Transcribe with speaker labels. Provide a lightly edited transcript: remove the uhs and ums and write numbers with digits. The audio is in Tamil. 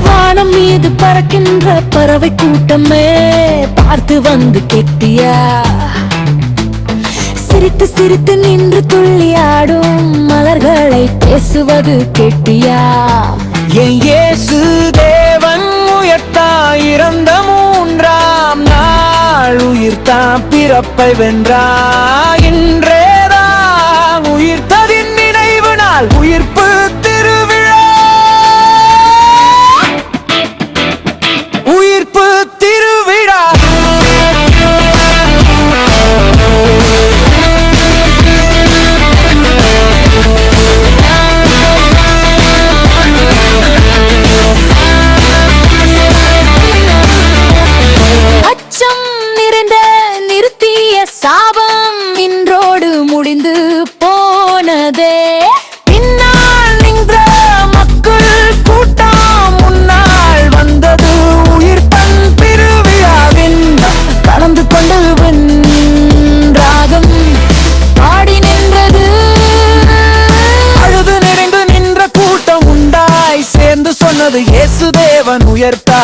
Speaker 1: வானம் மீது பறக்கின்ற பறவை கூட்டமே பார்த்து வந்து கேட்டியா? சிரித்து சிரித்து நின்று துள்ளி ஆடும் மலர்களை பேசுவது கேட்டியா?
Speaker 2: என் இயேசு தேவன் உயர்த்தா இறந்த மூன்றாம் நாள் உயிர்த்தான் பிறப்பை வென்றா. இன்றேதான் உயிர்த்ததின் நினைவு நாள் உயிர்ப்பு திருவிழா. உயிர்ப்பு திருவிழா.
Speaker 1: சாபம் இன்றோடு முடிந்து போனதே.
Speaker 2: பின்னால் நின்ற மக்கள் கூட்டம் முன்னால் வந்தது உயிர்த்தன் திருவிழாவின்.
Speaker 1: கலந்து கொண்டு ராகம் பாடி நின்றது.
Speaker 2: அழுது நிறைந்து நின்ற கூட்டம் உண்டாய் சேர்ந்து சொன்னது இயேசு தேவன் உயர்த்தா